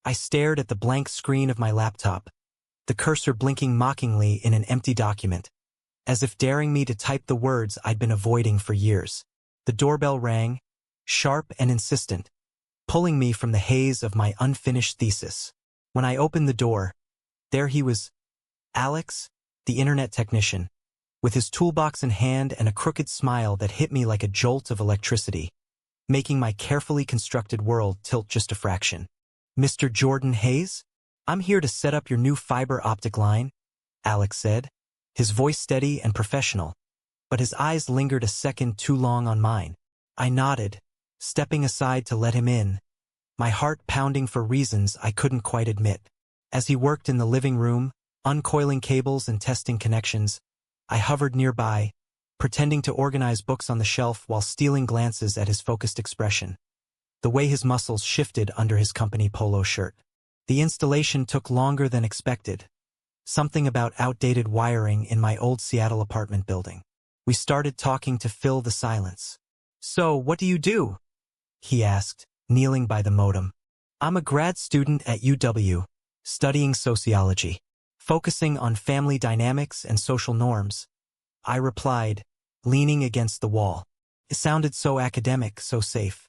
I stared at the blank screen of my laptop, the cursor blinking mockingly in an empty document, as if daring me to type the words I'd been avoiding for years. The doorbell rang, sharp and insistent, pulling me from the haze of my unfinished thesis. When I opened the door, there he was, Alex, the internet technician, with his toolbox in hand and a crooked smile that hit me like a jolt of electricity, making my carefully constructed world tilt just a fraction. "Mr. Jordan Hayes? I'm here to set up your new fiber optic line," Alex said, his voice steady and professional, but his eyes lingered a second too long on mine. I nodded, stepping aside to let him in, my heart pounding for reasons I couldn't quite admit. As he worked in the living room, uncoiling cables and testing connections, I hovered nearby, pretending to organize books on the shelf while stealing glances at his focused expression, the way his muscles shifted under his company polo shirt. The installation took longer than expected, something about outdated wiring in my old Seattle apartment building. We started talking to fill the silence. "So, what do you do?" he asked, kneeling by the modem. "I'm a grad student at UW, studying sociology, focusing on family dynamics and social norms," I replied, leaning against the wall. It sounded so academic, so safe.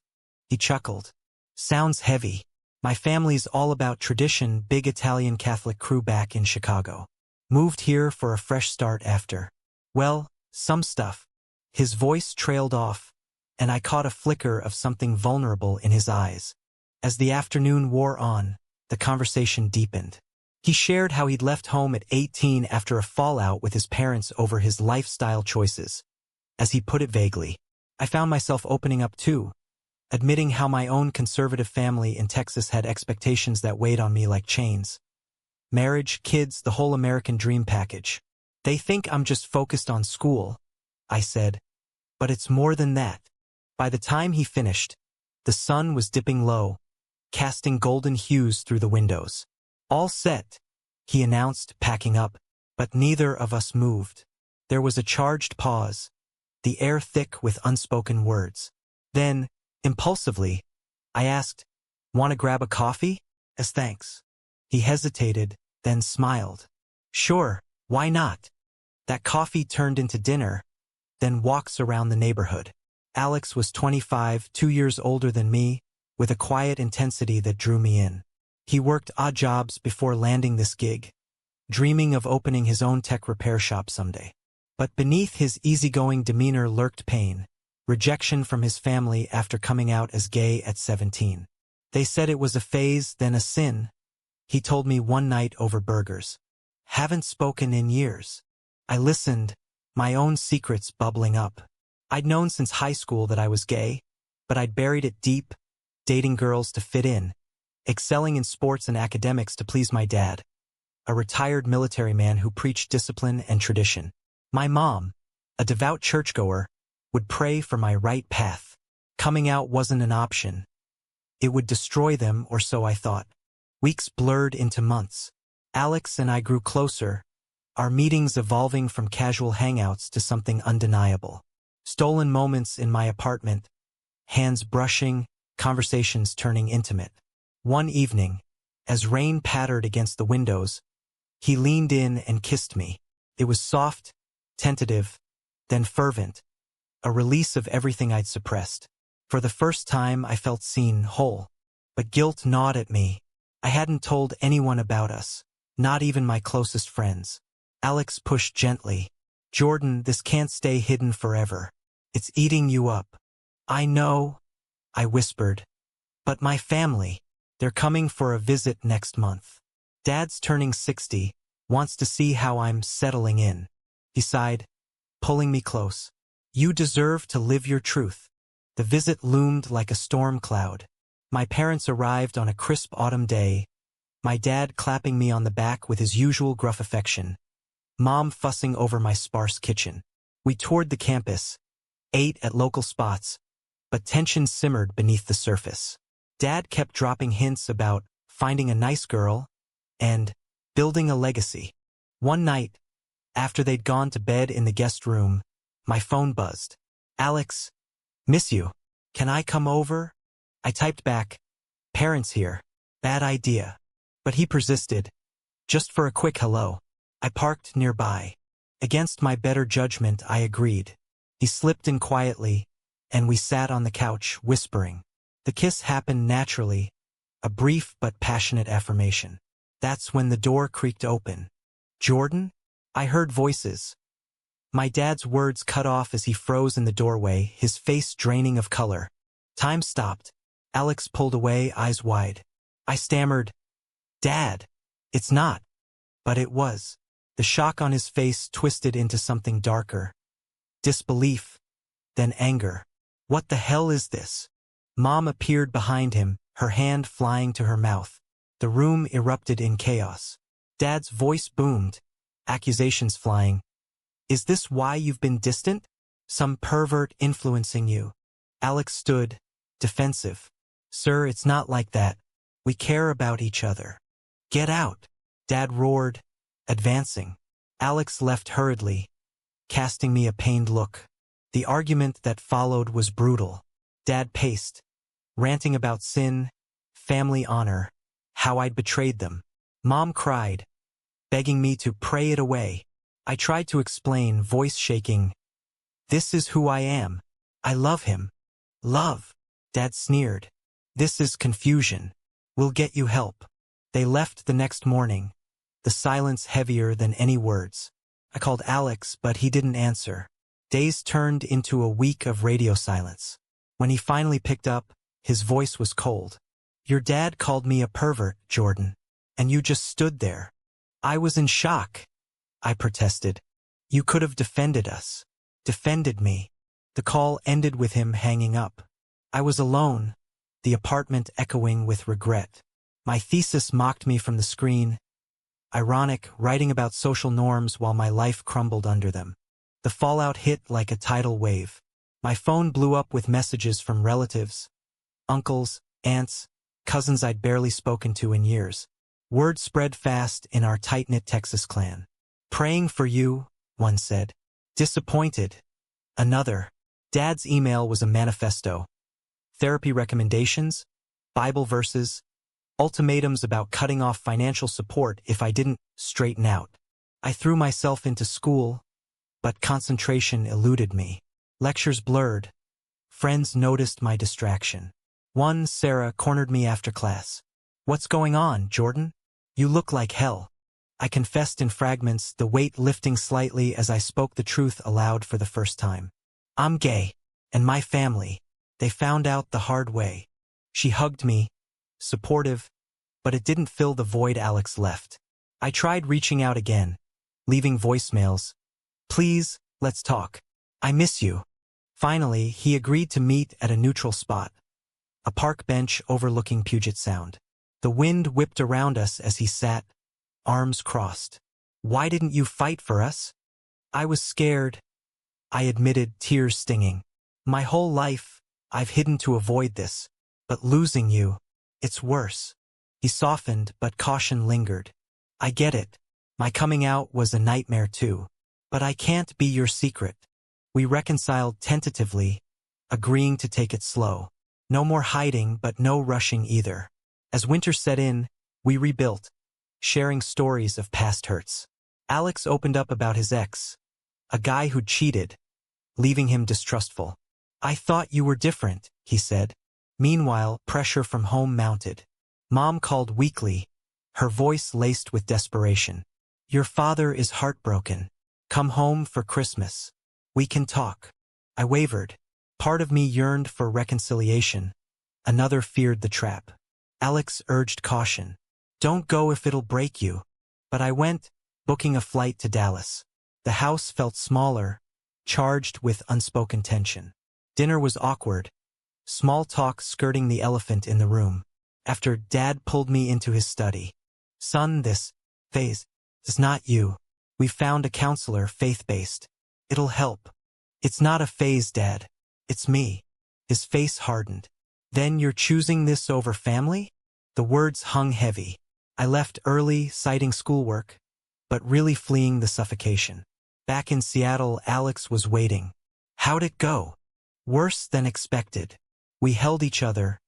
He chuckled. "Sounds heavy. My family's all about tradition, big Italian Catholic crew back in Chicago. Moved here for a fresh start after, well, some stuff." His voice trailed off, and I caught a flicker of something vulnerable in his eyes. As the afternoon wore on, the conversation deepened. He shared how he'd left home at 18 after a fallout with his parents over his lifestyle choices. As he put it vaguely, I found myself opening up too, admitting how my own conservative family in Texas had expectations that weighed on me like chains. Marriage, kids, the whole American dream package. "They think I'm just focused on school," I said. "But it's more than that." By the time he finished, the sun was dipping low, casting golden hues through the windows. "All set," he announced, packing up, but neither of us moved. There was a charged pause, the air thick with unspoken words. Then, impulsively, I asked, "Want to grab a coffee? As thanks." He hesitated, then smiled. "Sure, why not?" That coffee turned into dinner, then walks around the neighborhood. Alex was 25, 2 years older than me, with a quiet intensity that drew me in. He worked odd jobs before landing this gig, dreaming of opening his own tech repair shop someday. But beneath his easygoing demeanor lurked pain, rejection from his family after coming out as gay at 17. They said it was a phase, then a sin, he told me one night over burgers. "Haven't spoken in years." I listened, my own secrets bubbling up. I'd known since high school that I was gay, but I'd buried it deep, dating girls to fit in, excelling in sports and academics to please my dad, a retired military man who preached discipline and tradition. My mom, a devout churchgoer, would pray for my right path. Coming out wasn't an option. It would destroy them, or so I thought. Weeks blurred into months. Alex and I grew closer, our meetings evolving from casual hangouts to something undeniable. Stolen moments in my apartment, hands brushing, conversations turning intimate. One evening, as rain pattered against the windows, he leaned in and kissed me. It was soft, tentative, then fervent, a release of everything I'd suppressed. For the first time, I felt seen, whole. But guilt gnawed at me. I hadn't told anyone about us, not even my closest friends. Alex pushed gently. "Jordan, this can't stay hidden forever. It's eating you up." "I know," I whispered. "But my family, they're coming for a visit next month. Dad's turning 60, wants to see how I'm settling in." He sighed, pulling me close. "You deserve to live your truth." The visit loomed like a storm cloud. My parents arrived on a crisp autumn day, my dad clapping me on the back with his usual gruff affection, Mom fussing over my sparse kitchen. We toured the campus, ate at local spots, but tension simmered beneath the surface. Dad kept dropping hints about finding a nice girl and building a legacy. One night, after they'd gone to bed in the guest room, my phone buzzed. "Alex, miss you. Can I come over?" I typed back, "Parents here." Bad idea. But he persisted. Just for a quick hello. I parked nearby. Against my better judgment, I agreed. He slipped in quietly, and we sat on the couch, whispering. The kiss happened naturally, a brief but passionate affirmation. That's when the door creaked open. Jordan? I heard voices. My dad's words cut off as he froze in the doorway, his face draining of color. Time stopped. Alex pulled away, eyes wide. I stammered, "Dad, it's not." But it was. The shock on his face twisted into something darker. Disbelief, then anger. What the hell is this? Mom appeared behind him, her hand flying to her mouth. The room erupted in chaos. Dad's voice boomed, accusations flying. Is this why you've been distant? Some pervert influencing you? Alex stood, defensive. Sir, it's not like that. We care about each other. Get out. Dad roared, advancing. Alex left hurriedly, casting me a pained look. The argument that followed was brutal. Dad paced, ranting about sin, family honor, how I'd betrayed them. Mom cried, begging me to pray it away. I tried to explain, voice shaking. This is who I am. I love him. Love. Dad sneered. This is confusion. We'll get you help. They left the next morning, the silence heavier than any words. I called Alex, but he didn't answer. Days turned into a week of radio silence. When he finally picked up, his voice was cold. Your dad called me a pervert, Jordan, and you just stood there. I was in shock. I protested. You could have defended us. Defended me. The call ended with him hanging up. I was alone, the apartment echoing with regret. My thesis mocked me from the screen. Ironic, writing about social norms while my life crumbled under them. The fallout hit like a tidal wave. My phone blew up with messages from relatives, uncles, aunts, cousins I'd barely spoken to in years. Word spread fast in our tight-knit Texas clan. Praying for you, one said. Disappointed. Another. Dad's email was a manifesto. Therapy recommendations, Bible verses, ultimatums about cutting off financial support if I didn't straighten out. I threw myself into school, but concentration eluded me. Lectures blurred. Friends noticed my distraction. One, Sarah, cornered me after class. What's going on, Jordan? You look like hell. I confessed in fragments, the weight lifting slightly as I spoke the truth aloud for the first time. I'm gay, and my family, they found out the hard way. She hugged me, supportive, but it didn't fill the void Alex left. I tried reaching out again, leaving voicemails. Please, let's talk. I miss you. Finally, he agreed to meet at a neutral spot, a park bench overlooking Puget Sound. The wind whipped around us as he sat, arms crossed. Why didn't you fight for us? I was scared, I admitted, tears stinging. My whole life, I've hidden to avoid this, but losing you, it's worse. He softened, but caution lingered. I get it. My coming out was a nightmare too. But I can't be your secret. We reconciled tentatively, agreeing to take it slow. No more hiding, but no rushing either. As winter set in, we rebuilt, sharing stories of past hurts. Alex opened up about his ex, a guy who'd cheated, leaving him distrustful. I thought you were different, he said. Meanwhile, pressure from home mounted. Mom called weekly, her voice laced with desperation. Your father is heartbroken. Come home for Christmas. We can talk. I wavered. Part of me yearned for reconciliation. Another feared the trap. Alex urged caution. Don't go if it'll break you. But I went, booking a flight to Dallas. The house felt smaller, charged with unspoken tension. Dinner was awkward, small talk skirting the elephant in the room. After Dad pulled me into his study. Son, this phase is not you. We found a counselor, faith-based. It'll help. It's not a phase, Dad. It's me. His face hardened. Then you're choosing this over family? The words hung heavy. I left early, citing schoolwork, but really fleeing the suffocation. Back in Seattle, Alex was waiting. How'd it go? Worse than expected. We held each other,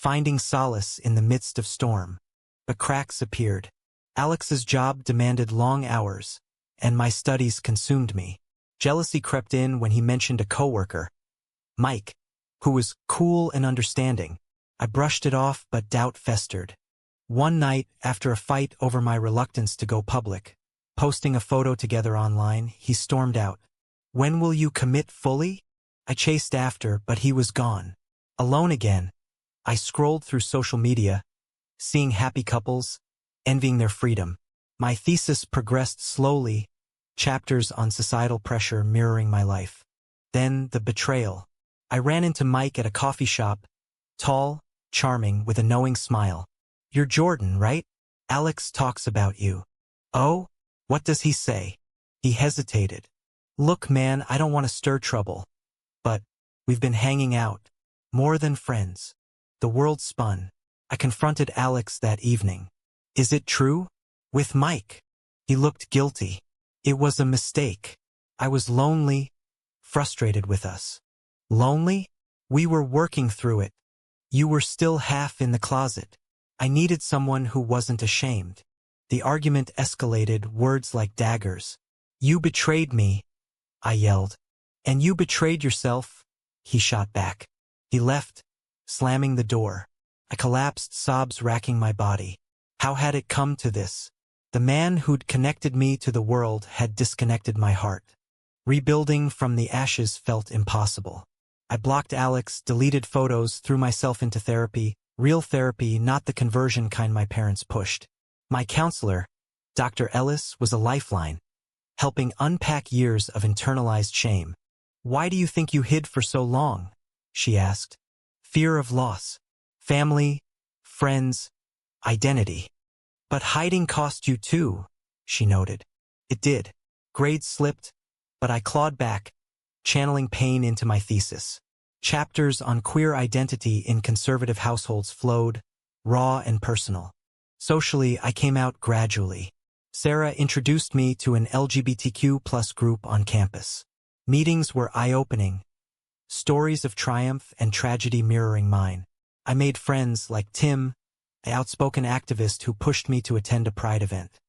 finding solace in the midst of storm. But cracks appeared. Alex's job demanded long hours, and my studies consumed me. Jealousy crept in when he mentioned a coworker, Mike, who was cool and understanding. I brushed it off, but doubt festered. One night, after a fight over my reluctance to go public, posting a photo together online, he stormed out. "When will you commit fully?" I chased after, but he was gone. Alone again, I scrolled through social media, seeing happy couples, envying their freedom. My thesis progressed slowly, chapters on societal pressure mirroring my life. Then the betrayal. I ran into Mike at a coffee shop, tall, charming, with a knowing smile. "You're Jordan, right? Alex talks about you." "Oh? What does he say?" He hesitated. "Look, man, I don't want to stir trouble. But we've been hanging out. More than friends." The world spun. I confronted Alex that evening. "Is it true?" "With Mike." He looked guilty. "It was a mistake. I was lonely, frustrated with us." "Lonely?" "We were working through it. You were still half in the closet. I needed someone who wasn't ashamed." The argument escalated, words like daggers. "You betrayed me," I yelled. "And you betrayed yourself," he shot back. He left, slamming the door. I collapsed, sobs racking my body. How had it come to this? The man who'd connected me to the world had disconnected my heart. Rebuilding from the ashes felt impossible. I blocked Alex, deleted photos, threw myself into therapy. Real therapy, not the conversion kind my parents pushed. My counselor, Dr. Ellis, was a lifeline, helping unpack years of internalized shame. "Why do you think you hid for so long?" she asked. "Fear of loss. Family, friends, identity." "But hiding cost you too," she noted. It did. Grades slipped, but I clawed back, channeling pain into my thesis. Chapters on queer identity in conservative households flowed, raw and personal. Socially, I came out gradually. Sarah introduced me to an LGBTQ+ group on campus. Meetings were eye-opening, stories of triumph and tragedy mirroring mine. I made friends like Tim, an outspoken activist who pushed me to attend a Pride event.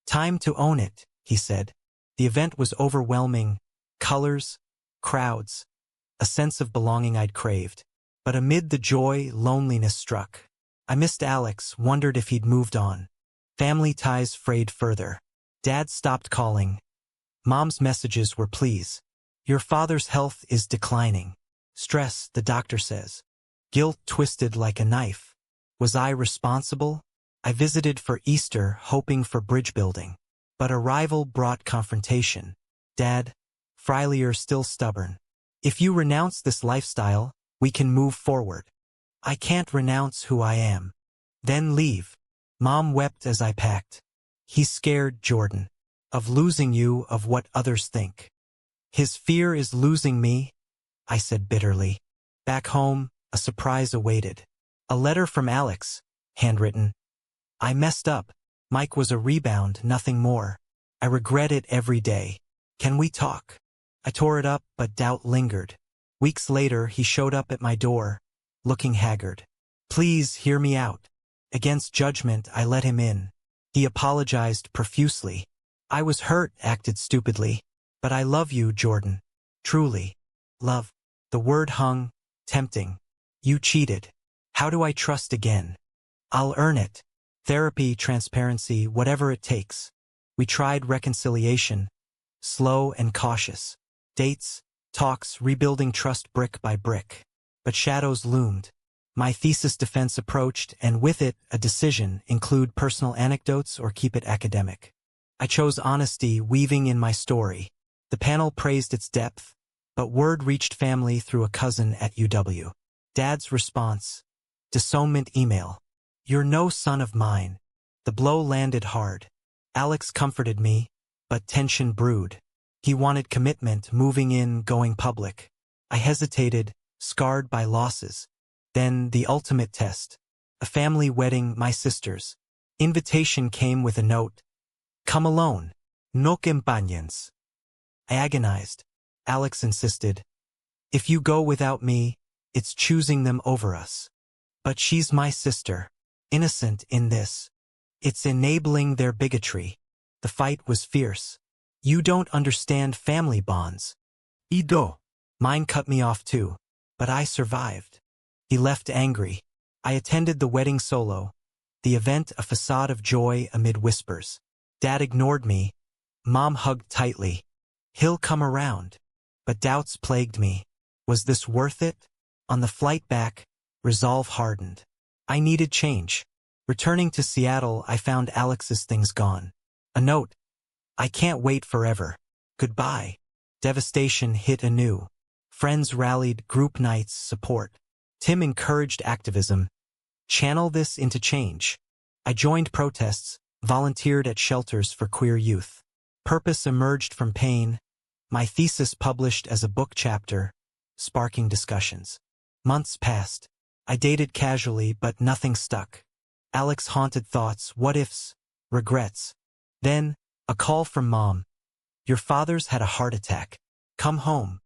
"Time to own it," he said. The event was overwhelming, colors, crowds, a sense of belonging I'd craved. But amid the joy, loneliness struck. I missed Alex, wondered if he'd moved on. Family ties frayed further. Dad stopped calling. Mom's messages were pleas. "Your father's health is declining. Stress, the doctor says." Guilt twisted like a knife. Was I responsible? I visited for Easter, hoping for bridge building. But arrival brought confrontation. "Dad, Freilier still stubborn. If you renounce this lifestyle, we can move forward." "I can't renounce who I am." "Then leave." Mom wept as I packed. "He's scared, Jordan. Of losing you, of what others think." "His fear is losing me," I said bitterly. Back home, a surprise awaited. A letter from Alex, handwritten. "I messed up. Mike was a rebound, nothing more. I regret it every day. Can we talk?" I tore it up, but doubt lingered. Weeks later, he showed up at my door, looking haggard. "Please hear me out." Against judgment, I let him in. He apologized profusely. "I was hurt, acted stupidly. But I love you, Jordan. Truly. Love." The word hung, tempting. "You cheated. How do I trust again?" "I'll earn it. Therapy, transparency, whatever it takes." We tried reconciliation, slow and cautious. Dates, talks, rebuilding trust brick by brick. But shadows loomed. My thesis defense approached, and with it, a decision: include personal anecdotes or keep it academic. I chose honesty, weaving in my story. The panel praised its depth, but word reached family through a cousin at UW. Dad's response: disownment email. "You're no son of mine." The blow landed hard. Alex comforted me, but tension brewed. He wanted commitment, moving in, going public. I hesitated, scarred by losses. Then the ultimate test. A family wedding, my sister's. Invitation came with a note. "Come alone. No compañeros." I agonized. Alex insisted. "If you go without me, it's choosing them over us." But she's my sister. Innocent in this. It's enabling their bigotry. The fight was fierce. You don't understand family bonds. Ido. Mine cut me off too. But I survived. He left angry. I attended the wedding solo. The event a facade of joy amid whispers. Dad ignored me. Mom hugged tightly. He'll come around. But doubts plagued me. Was this worth it? On the flight back, resolve hardened. I needed change. Returning to Seattle, I found Alex's things gone. A note. I can't wait forever. Goodbye. Devastation hit anew. Friends rallied, group nights, support. Tim encouraged activism. Channel this into change. I joined protests, volunteered at shelters for queer youth. Purpose emerged from pain. My thesis published as a book chapter, sparking discussions. Months passed. I dated casually, but nothing stuck. Alex haunted thoughts, what-ifs, regrets. Then, a call from Mom. Your father's had a heart attack. Come home.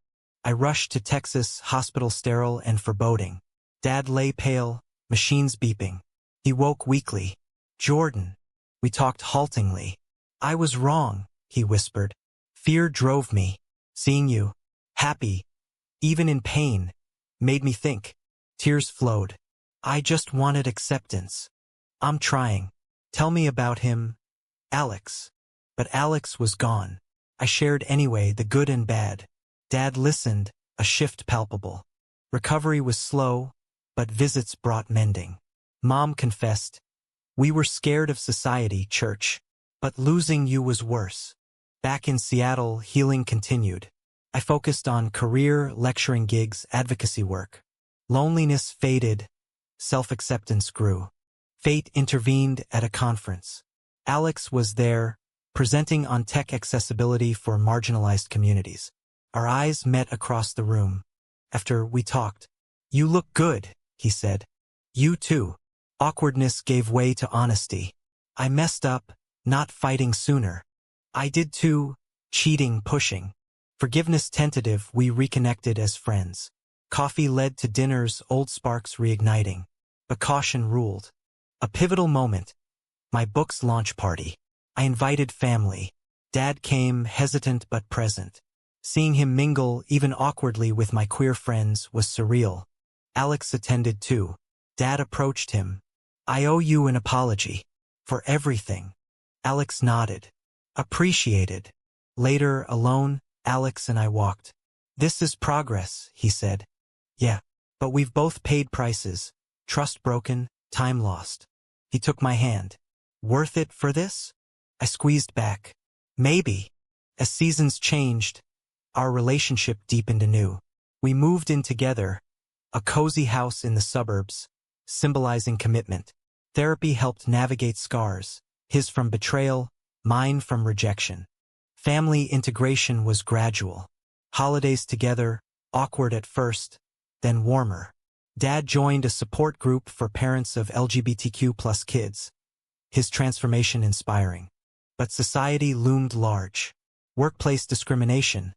I rushed to Texas, hospital sterile and foreboding. Dad lay pale, machines beeping. He woke weakly. Jordan. We talked haltingly. I was wrong, he whispered. Fear drove me. Seeing you, happy, even in pain, made me think. Tears flowed. I just wanted acceptance. I'm trying. Tell me about him, Alex. But Alex was gone. I shared anyway, the good and bad. Dad listened, a shift palpable. Recovery was slow, but visits brought mending. Mom confessed. We were scared of society, church. But losing you was worse. Back in Seattle, healing continued. I focused on career, lecturing gigs, advocacy work. Loneliness faded. Self-acceptance grew. Fate intervened at a conference. Alex was there, presenting on tech accessibility for marginalized communities. Our eyes met across the room. After we talked, you look good, he said. You too. Awkwardness gave way to honesty. I messed up, not fighting sooner. I did too, cheating, pushing. Forgiveness tentative, we reconnected as friends. Coffee led to dinners, old sparks reigniting. But caution ruled. A pivotal moment. My book's launch party. I invited family. Dad came, hesitant but present. Seeing him mingle, even awkwardly, with my queer friends was surreal. Alex attended too. Dad approached him. I owe you an apology. For everything. Alex nodded. Appreciated. Later, alone, Alex and I walked. This is progress, he said. Yeah, but we've both paid prices. Trust broken, time lost. He took my hand. Worth it for this? I squeezed back. Maybe. As seasons changed, our relationship deepened anew. We moved in together, a cozy house in the suburbs, symbolizing commitment. Therapy helped navigate scars, his from betrayal, mine from rejection. Family integration was gradual. Holidays together, awkward at first, then warmer. Dad joined a support group for parents of LGBTQ+ kids. His transformation inspiring. But society loomed large. Workplace discrimination.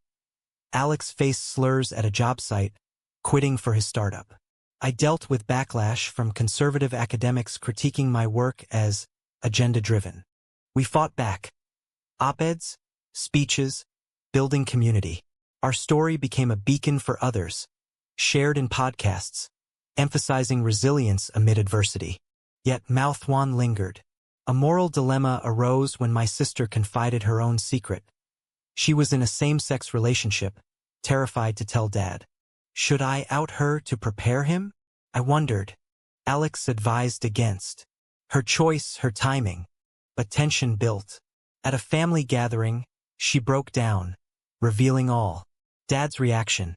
Alex faced slurs at a job site, quitting for his startup. I dealt with backlash from conservative academics critiquing my work as agenda-driven. We fought back. Op-eds, speeches, building community. Our story became a beacon for others, shared in podcasts, emphasizing resilience amid adversity. Yet mouthwan lingered. A moral dilemma arose when my sister confided her own secret. She was in a same-sex relationship, terrified to tell Dad. Should I out her to prepare him? I wondered. Alex advised against. Her choice, her timing. But tension built. At a family gathering, she broke down, revealing all. Dad's reaction.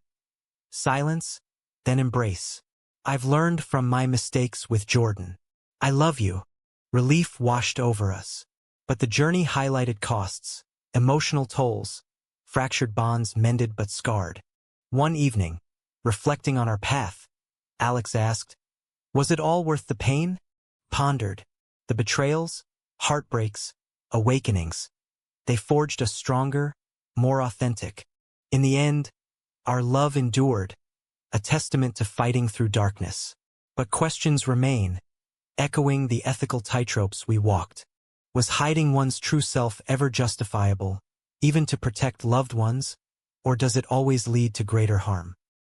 Silence, then embrace. I've learned from my mistakes with Jordan. I love you. Relief washed over us. But the journey highlighted costs, emotional tolls, fractured bonds mended but scarred. One evening, reflecting on our path, Alex asked, was it all worth the pain? Pondered. The betrayals, heartbreaks, awakenings. They forged us stronger, more authentic. In the end, our love endured, a testament to fighting through darkness. But questions remain, echoing the ethical tightropes we walked. Was hiding one's true self ever justifiable, even to protect loved ones, or does it always lead to greater harm?